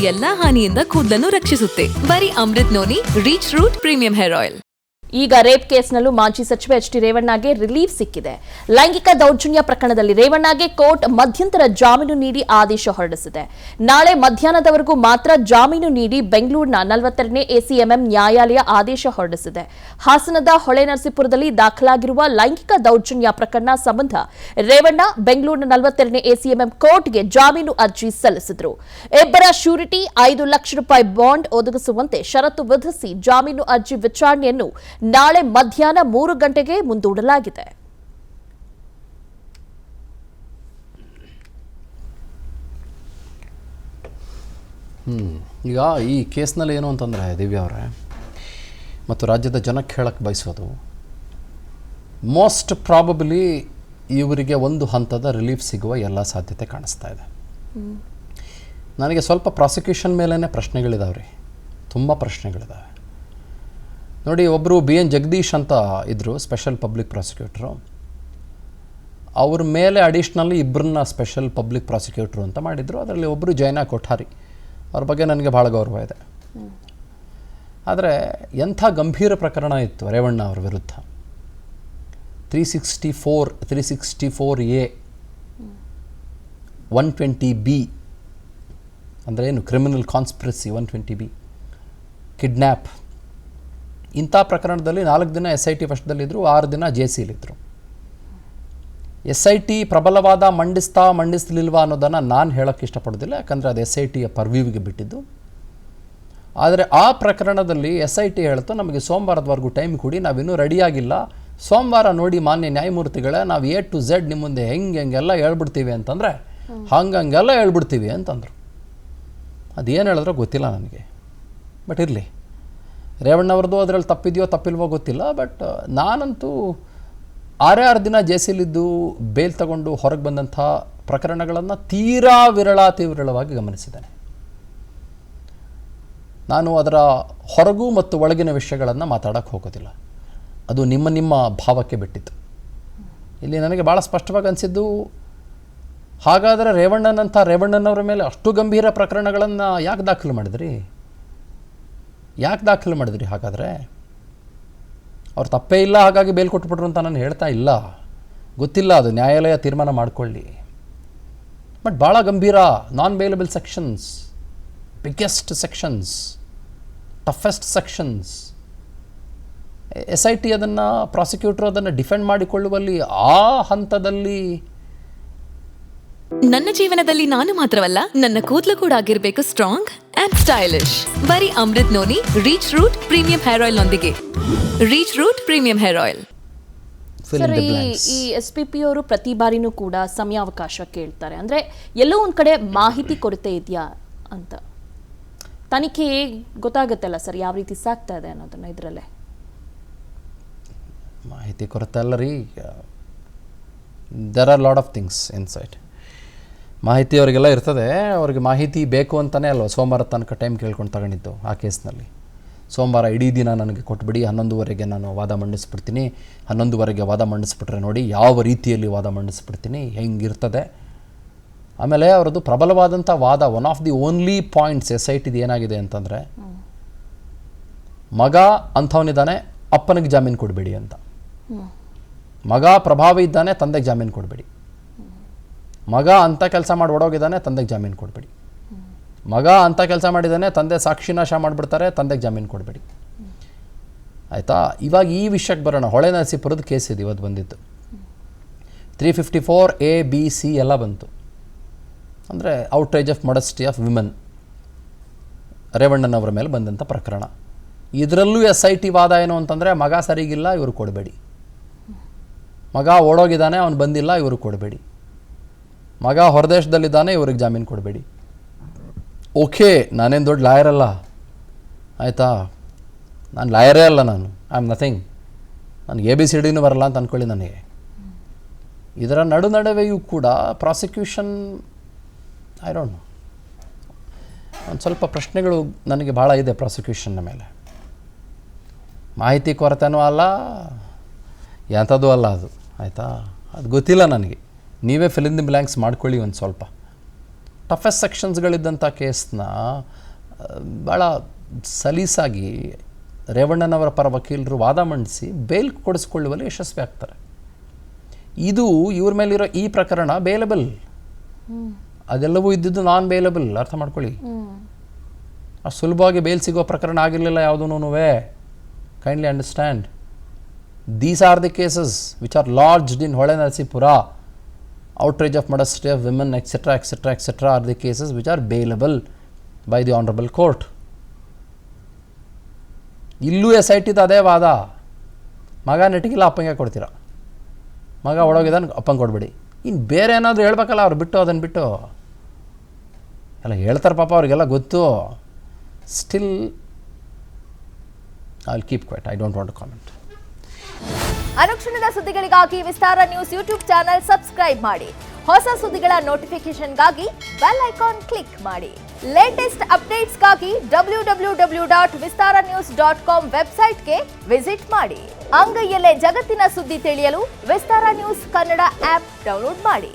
ಎಲ್ಲಾ ಹಾನಿಯಿಂದ ಕೂದಲನ್ನು ರಕ್ಷಿಸುತ್ತೆ. ಬರೀ Amrit noni reach root premium hair oil. ಈಗ ರೇಪ್ ಕೇಸ್ನಲ್ಲೂ ಮಾಜಿ ಸಚಿವ ಎಚ್.ಡಿ. ರೇವಣ್ಣಗೆ ರಿಲೀಫ್ ಸಿಕ್ಕಿದೆ. ಲೈಂಗಿಕ ದೌರ್ಜನ್ಯ ಪ್ರಕರಣದಲ್ಲಿ ರೇವಣ್ಣಗೆ ಕೋರ್ಟ್ ಮಧ್ಯಂತರ ಜಾಮೀನು ನೀಡಿ ಆದೇಶ ಹೊರಡಿಸಿದೆ. ನಾಳೆ ಮಧ್ಯಾಹ್ನದವರೆಗೂ ಮಾತ್ರ ಜಾಮೀನು ನೀಡಿ ಬೆಂಗಳೂರಿನ 42ನೇ ಎಸಿಎಂಎಂ ನ್ಯಾಯಾಲಯ ಆದೇಶ ಹೊರಡಿಸಿದೆ. ಹಾಸನದ ಹೊಳೆನರಸೀಪುರದಲ್ಲಿ ದಾಖಲಾಗಿರುವ ಲೈಂಗಿಕ ದೌರ್ಜನ್ಯ ಪ್ರಕರಣ ಸಂಬಂಧ ರೇವಣ್ಣ ಬೆಂಗಳೂರಿನ 42ನೇ ಎಸಿಎಂಎಂ ಕೋರ್ಟ್ಗೆ ಜಾಮೀನು ಅರ್ಜಿ ಸಲ್ಲಿಸಿದರು. ಇಬ್ಬರ ಶ್ಯೂರಿಟಿ 5 ಲಕ್ಷ ರೂಪಾಯಿ ಬಾಂಡ್ ಒದಗಿಸುವಂತೆ ಷರತ್ತು ವಿಧಿಸಿ ಜಾಮೀನು ಅರ್ಜಿ ವಿಚಾರಣೆಯನ್ನು ನಾಳೆ ಮಧ್ಯಾಹ್ನ 3 ಗಂಟೆಗೆ ಮುಂದೂಡಲಾಗಿದೆ. ಈಗ ಈ ಕೇಸ್ನಲ್ಲಿ ಏನು ಅಂತಂದರೆ ದಿವ್ಯಾ ಅವರೇ ಮತ್ತು ರಾಜ್ಯದ ಜನಕ್ಕೆ ಹೇಳಕ್ಕೆ ಬಯಸೋದು, ಮೋಸ್ಟ್ ಪ್ರಾಬಬ್ಲಿ ಇವರಿಗೆ ಒಂದು ಹಂತದ ರಿಲೀಫ್ ಸಿಗುವ ಎಲ್ಲ ಸಾಧ್ಯತೆ ಕಾಣಿಸ್ತಾ ಇದೆ. ನನಗೆ ಸ್ವಲ್ಪ ಪ್ರಾಸಿಕ್ಯೂಷನ್ ಮೇಲೇ ಪ್ರಶ್ನೆಗಳಿದಾವೆ ರೀ, ತುಂಬ ಪ್ರಶ್ನೆಗಳಿದ್ದಾವೆ. ನೋಡಿ, ಒಬ್ಬರು BN ಜಗದೀಶ್ ಅಂತ ಇದ್ದರು, ಸ್ಪೆಷಲ್ ಪಬ್ಲಿಕ್ ಪ್ರಾಸಿಕ್ಯೂಟ್ರು. ಅವ್ರ ಮೇಲೆ ಅಡಿಷ್ನಲಿ ಇಬ್ಬರನ್ನ ಸ್ಪೆಷಲ್ ಪಬ್ಲಿಕ್ ಪ್ರಾಸಿಕ್ಯೂಟ್ರು ಅಂತ ಮಾಡಿದರು. ಅದರಲ್ಲಿ ಒಬ್ಬರು ಜೈನಾ ಕೊಠಾರಿ, ಅವ್ರ ಬಗ್ಗೆ ನನಗೆ ಭಾಳ ಗೌರವ ಇದೆ. ಆದರೆ ಎಂಥ ಗಂಭೀರ ಪ್ರಕರಣ ಇತ್ತು ರೇವಣ್ಣ ಅವ್ರ ವಿರುದ್ಧ. 364A 120B ಅಂದರೆ ಏನು, ಕ್ರಿಮಿನಲ್ ಕಾನ್ಸ್ಪಿರಸಿ 120B, ಕಿಡ್ನ್ಯಾಪ್, ಇಂಥ ಪ್ರಕರಣದಲ್ಲಿ 4 ದಿನ SIT ವಶದಲ್ಲಿದ್ದರು, 6 ದಿನ JCಲಿದ್ದರು. SIT ಪ್ರಬಲವಾದ ಮಂಡಿಸ್ಲಿಲ್ವಾ ಅನ್ನೋದನ್ನು ನಾನು ಹೇಳೋಕ್ಕೆ ಇಷ್ಟಪಡೋದಿಲ್ಲ, ಯಾಕಂದರೆ ಅದು SITಯ ಪರ್ವ್ಯೂವಿಗೆ ಬಿಟ್ಟಿದ್ದು. ಆದರೆ ಆ ಪ್ರಕರಣದಲ್ಲಿ SIT ಹೇಳ್ತು, ನಮಗೆ ಸೋಮವಾರದವರೆಗೂ ಟೈಮ್ ಕೊಡಿ, ನಾವಿನ್ನೂ ರೆಡಿಯಾಗಿಲ್ಲ, ಸೋಮವಾರ ನೋಡಿ ಮಾನ್ಯ ನ್ಯಾಯಮೂರ್ತಿಗಳೇ, ನಾವು A to Z ನಿಮ್ಮ ಮುಂದೆ ಹೆಂಗೆಲ್ಲ ಹೇಳ್ಬಿಡ್ತೀವಿ ಅಂತಂದರೆ ಹಂಗೆಲ್ಲ ಹೇಳ್ಬಿಡ್ತೀವಿ ಅಂತಂದರು. ಅದೇನು ಹೇಳಿದ್ರೋ ಗೊತ್ತಿಲ್ಲ ನನಗೆ, ಬಟ್ ಇರಲಿ, ರೇವಣ್ಣವ್ರದ್ದು ಅದರಲ್ಲಿ ತಪ್ಪಿದೆಯೋ ತಪ್ಪಿಲ್ವೋ ಗೊತ್ತಿಲ್ಲ. ಬಟ್ ನಾನಂತೂ 6 ದಿನ JCಲಿದ್ದು ಬೇಲ್ ತಗೊಂಡು ಹೊರಗೆ ಬಂದಂಥ ಪ್ರಕರಣಗಳನ್ನು ತೀರಾ ವಿರಳವಾಗಿ ಗಮನಿಸಿದ್ದೇನೆ. ನಾನು ಅದರ ಹೊರಗೂ ಮತ್ತು ಒಳಗಿನ ವಿಷಯಗಳನ್ನು ಮಾತಾಡೋಕ್ಕೆ ಹೋಗೋದಿಲ್ಲ, ಅದು ನಿಮ್ಮ ಭಾವಕ್ಕೆ ಬಿಟ್ಟಿತ್ತು. ಇಲ್ಲಿ ನನಗೆ ಭಾಳ ಸ್ಪಷ್ಟವಾಗಿ ಅನಿಸಿದ್ದು, ಹಾಗಾದರೆ ರೇವಣ್ಣನವರ ಮೇಲೆ ಅಷ್ಟು ಗಂಭೀರ ಪ್ರಕರಣಗಳನ್ನು ಯಾಕೆ ದಾಖಲು ಮಾಡಿದ್ರಿ ಹಾಗಾದರೆ? ಅವ್ರು ತಪ್ಪೇ ಇಲ್ಲ, ಹಾಗಾಗಿ ಬೇಲ್ ಕೊಟ್ಬಿಟ್ರು ಅಂತ ನಾನು ಹೇಳ್ತಾ ಇಲ್ಲ, ಗೊತ್ತಿಲ್ಲ, ಅದು ನ್ಯಾಯಾಲಯ ತೀರ್ಮಾನ ಮಾಡಿಕೊಳ್ಳಿ. ಬಟ್ ಭಾಳ ಗಂಭೀರ non bailable sections, biggest sections, toughest sections. SIT ಅದನ್ನು, ಪ್ರಾಸಿಕ್ಯೂಟರ್ ಅದನ್ನು ಡಿಫೆಂಡ್ ಮಾಡಿಕೊಳ್ಳುವಲ್ಲಿ ಆ ಹಂತದಲ್ಲಿ. ನನ್ನ ಜೀವನದಲ್ಲಿ ನಾನು ಮಾತ್ರವಲ್ಲ, ನನ್ನ ಕೂದಲು ಕೂಡ ಆಗಿರಬೇಕು ಸ್ಟ್ರಾಂಗ್ ಅಂಡ್ ಸ್ಟೈಲಿಶ್. ಬರೀ Amrit noni reach root premium hair oil ನೊಂದಿಗೆ. Reach root premium hair oil. ಈ SPP ಅವರು ಪ್ರತಿ ಬಾರಿನೂ ಕೂಡ ಸಮಯಾವಕಾಶ ಕೇಳ್ತಾರೆ. ಅಂದರೆ ಎಲ್ಲೋ ಒಂದು ಕಡೆ ಮಾಹಿತಿ ಕೊರತೆ ಇದೆಯಾ ಅಂತ ತನಿಖೆ ಗೊತ್ತಾಗುತ್ತಲ್ಲ ಸರ್, ಯಾವ ರೀತಿ ಸಾಗ್ತಾ ಇದೆ ಅನ್ನೋದನ್ನ. ಇದರಲ್ಲೇ ಮಾಹಿತಿ ಕೊರತೆ ಅಲ್ಲ ರೀ, there are lot of things inside. ಮಾಹಿತಿ ಅವರಿಗೆಲ್ಲ ಇರ್ತದೆ, ಅವ್ರಿಗೆ ಮಾಹಿತಿ ಬೇಕು ಅಂತಲೇ ಅಲ್ವ ಸೋಮವಾರ ತನಕ ಟೈಮ್ ಕೇಳ್ಕೊಂಡು ತಗೊಂಡಿದ್ದು. ಆ ಕೇಸ್ನಲ್ಲಿ ಸೋಮವಾರ ಇಡೀ ದಿನ ನನಗೆ ಕೊಟ್ಬಿಡಿ, 11ವರೆಗೆ ನಾನು ವಾದ ಮಂಡಿಸ್ಬಿಡ್ತೀನಿ, 11ವರೆಗೆ ವಾದ ಮಂಡಿಸ್ಬಿಟ್ರೆ ನೋಡಿ ಯಾವ ರೀತಿಯಲ್ಲಿ ವಾದ ಮಂಡಿಸ್ಬಿಡ್ತೀನಿ, ಹೆಂಗಿರ್ತದೆ. ಆಮೇಲೆ ಅವರದ್ದು ಪ್ರಬಲವಾದಂಥ ವಾದ, one of the only points SITದು ಏನಾಗಿದೆ ಅಂತಂದರೆ, ಮಗ ಅಂಥವನಿದ್ದಾನೆ, ಅಪ್ಪನಿಗೆ ಜಾಮೀನು ಕೊಡಬೇಡಿ ಅಂತ. ಮಗ ಪ್ರಭಾವಿ ಇದ್ದಾನೆ, ತಂದೆಗೆ ಜಾಮೀನು ಕೊಡಬೇಡಿ. ಮಗ ಅಂಥ ಕೆಲಸ ಮಾಡಿ ಓಡೋಗಿದ್ದಾನೆ, ತಂದೆಗೆ ಜಾಮೀನು ಕೊಡಬೇಡಿ. ಮಗ ಅಂಥ ಕೆಲಸ ಮಾಡಿದ್ದಾನೆ, ತಂದೆ ಸಾಕ್ಷಿನಾಶ ಮಾಡಿಬಿಡ್ತಾರೆ, ತಂದೆಗೆ ಜಾಮೀನು ಕೊಡಬೇಡಿ. ಆಯಿತಾ? ಇವಾಗ ಈ ವಿಷಯಕ್ಕೆ ಬರೋಣ. ಹೊಳೆನರಸೀಪುರದ ಕೇಸ್ ಇದೆ ಇವತ್ತು ಬಂದಿತ್ತು. 354A B C ಎಲ್ಲ ಬಂತು. ಅಂದರೆ ಔಟ್ರೇಜ್ ಆಫ್ ಮೊಡೆಸ್ಟಿ ಆಫ್ ವಿಮೆನ್, ರೇವಣ್ಣನವರ ಮೇಲೆ ಬಂದಂಥ ಪ್ರಕರಣ. ಇದರಲ್ಲೂ SIT ವಾದ ಏನು ಅಂತಂದರೆ, ಮಗ ಸರಿಗಿಲ್ಲ, ಇವರು ಕೊಡಬೇಡಿ. ಮಗ ಓಡೋಗಿದ್ದಾನೆ, ಅವನು ಬಂದಿಲ್ಲ, ಇವರು ಕೊಡಬೇಡಿ. ಮಗ ಹೊರದೇಶದಲ್ಲಿದ್ದಾನೆ, ಇವ್ರಿಗೆ ಜಾಮೀನು ಕೊಡಬೇಡಿ. ಓಕೆ, ನಾನೇನು ದೊಡ್ಡ ಲಾಯರ್ ಅಲ್ಲ, ಆಯಿತಾ? ನಾನು ಲಾಯರೇ ಅಲ್ಲ, ನಾನು ಐ ಆಮ್ ನಥಿಂಗ್, ನನಗೆ ABCDನೂ ಬರಲ್ಲ ಅಂತ ಅಂದ್ಕೊಳ್ಳಿ ನನಗೆ. ಇದರ ನಡುವೆಯೂ ಕೂಡ ಪ್ರಾಸಿಕ್ಯೂಷನ್, ಐ ಡೋಂಟ್ ನೋ, ಒಂದು ಸ್ವಲ್ಪ ಪ್ರಶ್ನೆಗಳು ನನಗೆ ಭಾಳ ಇದೆ ಪ್ರಾಸಿಕ್ಯೂಷನ್ನ ಮೇಲೆ. ಮಾಹಿತಿ ಕೊರತೆನೂ ಅಲ್ಲ, ಎಂಥದ್ದು ಅಲ್ಲ ಅದು, ಆಯಿತಾ? ಅದು ಗೊತ್ತಿಲ್ಲ ನನಗೆ. ನೀವೇ ಫಿಲ್ ಇನ್ ದಿ ಬ್ಲ್ಯಾಂಕ್ಸ್ ಮಾಡ್ಕೊಳ್ಳಿ ಒಂದು ಸ್ವಲ್ಪ. ಟಫೆಸ್ಟ್ ಸೆಕ್ಷನ್ಸ್ಗಳಿದ್ದಂಥ ಕೇಸ್ನ ಭಾಳ ಸಲೀಸಾಗಿ ರೇವಣ್ಣನವರ ಪರ ವಕೀಲರು ವಾದ ಮಂಡಿಸಿ ಬೇಲ್ ಕೊಡಿಸ್ಕೊಳ್ಳುವಲ್ಲಿ ಯಶಸ್ವಿ ಆಗ್ತಾರೆ. ಇದು ಇವ್ರ ಮೇಲಿರೋ ಈ ಪ್ರಕರಣ ಬೇಲಬಲ್, ಅದೆಲ್ಲವೂ ಇದ್ದಿದ್ದು ನಾನ್ ಬೇಲಬಲ್. ಅರ್ಥ ಮಾಡ್ಕೊಳ್ಳಿ, ಅಷ್ಟು ಸುಲಭವಾಗಿ ಬೇಲ್ ಸಿಗೋ ಪ್ರಕರಣ ಆಗಿರಲಿಲ್ಲ ಯಾವುದೂ. Kindly understand, these are the cases which are lodged in Hole Narasipura. outrage of modesty of women, etc., etc., etc., are the cases which are bailable by the honorable court. ಇಲ್ಲೂ SIT ಅದೇ ವಾದ. ಮಗ ನೆಟ್ಟಿಗಿಲ್ಲ, ಅಪ್ಪಂಗೆ ಕೊಡ್ತೀರಾ. ಮಗ ಒಳಗಿದ್ದಾನೆ, ಅಪ್ಪಂಗೆ ಕೊಡಬೇಡಿ. ಇನ್ನು ಬೇರೆ ಏನಾದರೂ ಹೇಳ್ಬೇಕಲ್ಲ ಅವ್ರು ಬಿಟ್ಟು, ಅದನ್ನು ಬಿಟ್ಟು ಎಲ್ಲ ಹೇಳ್ತಾರೆ ಪಾಪ, ಅವ್ರಿಗೆಲ್ಲ ಗೊತ್ತು. Still I will keep quiet, I don't want to comment. ಅನುಕ್ಷಣದ ಸುದ್ದಿಗಳಿಗಾಗಿ Vistara news YouTube channel subscribe ಮಾಡಿ. ಹೊಸ ಸುದ್ದಿಗಳ ನೋಟಿಫಿಕೇಶನ್ಗಾಗಿ ಬೆಲ್ ಐಕಾನ್ ಕ್ಲಿಕ್ ಮಾಡಿ. ಲೇಟೆಸ್ಟ್ ಅಪ್ಡೇಟ್ಸ್ಗಾಗಿ www.vistaranews.com ವೆಬ್ಸೈಟ್ಗೆ ವಿಸಿಟ್ ಮಾಡಿ. ಅಂಗೈಯಲ್ಲೇ ಜಗತ್ತಿನ ಸುದ್ದಿ ತಿಳಿಯಲು Vistara news Kannada app download ಮಾಡಿ.